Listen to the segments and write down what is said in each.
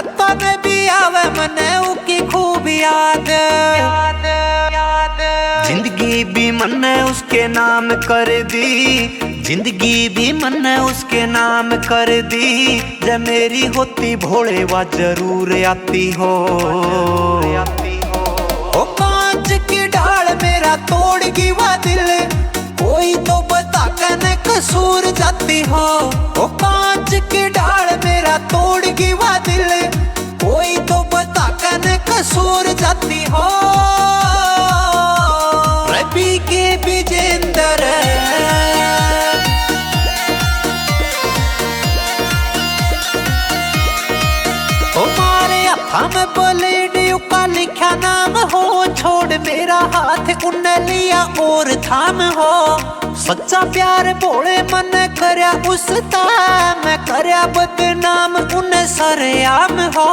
तने भी आवे मने उकी खूब याद। जिंदगी भी मने उसके नाम कर दी, जिंदगी भी मने उसके नाम कर दी। जब मेरी होती भोले वा जरूर आती हो। ओ कांच की ढाल मेरा तोड़गी वा दिल, कोई तो बता कने कसूर जाती हो। ओ कांच की ढाल मेरा तोड़गी वा दिल, कोई तो बता कने कसूर जाती हो। रवि के विजेंद्र ओ मारे हथा में ब्लेड का लिखा नाम हो। छोड़ मेरा हाथ उन्ने लिया और थाम हो। सच्चा प्यार भोले मन करया उसता, मैं करया बदनाम उन्हें सरेआम हो।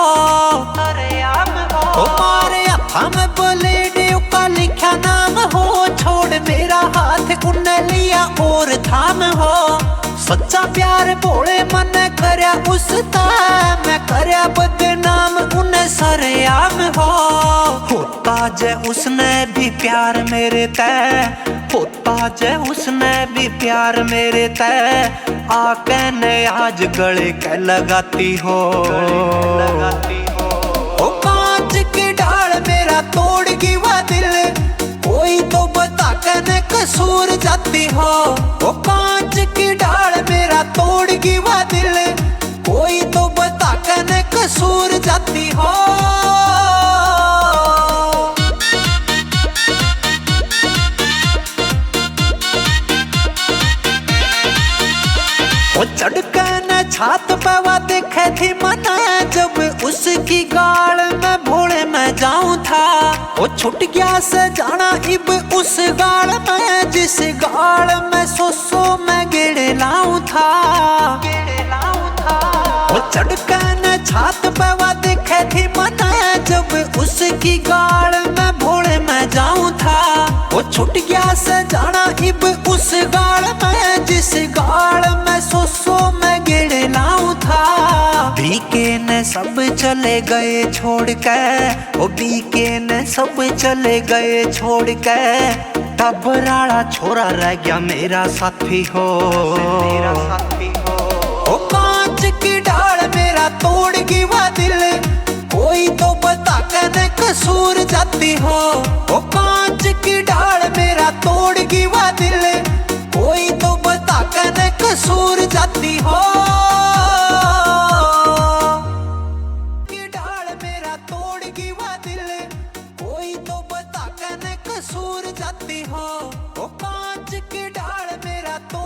ओ मारे हथा में ब्लेड का लिखा नाम हो। छोड़ मेरा हाथ उन्ने लिया और थाम हो। सच्चा प्यार भोले मन करया उसता, मैं करया बदनाम उन्हें सरेआम हो। होता जे उसने भी प्यार मेरे तय, होता जे उसने भी प्यार मेरे तय। आके ने आज गले के लगाती हो। ओ कांच की ढाल मेरा तोड़गी वा दिल, कोई तो बता कने कसूर जाती हो। ओ कांच की ढाल मेरा तोड़गी वा दिल, कोई तो बता कने कसूर जाती हो। वो चढ़के न छात पे वा देखे थी मना, जब उसकी गाल में भोले में जाऊं था। वो छूट गया से जाना इब उस गाल में, जिस गाल में सोसो में गेड़े लाऊं था। वो चढ़के न छात पे वा देखे थी मना, जब उसकी गाल में भोले में जाऊं था। वो छूट गया से जाना इब उस गाल में, जिस गाल में सोसो में गेड़े लाऊं था। बीके ने सब चले गए छोड़ के, ओ बीके ने सब चले गए छोड़ के। टबराड़ा छोरा रह गया मेरा साथी हो। ओ कांच की ढाल मेरा तोड़गी वा दिल, कोई तो बता कने कसूर जाती हो। ओ कांच की ढाल मेरा तोड़गी वा दिल, कोई तो बता कने कसूर जाती हो। की ढाल मेरा तोड़गी वा दिल, कोई तो बता कने कसूर जाती हो।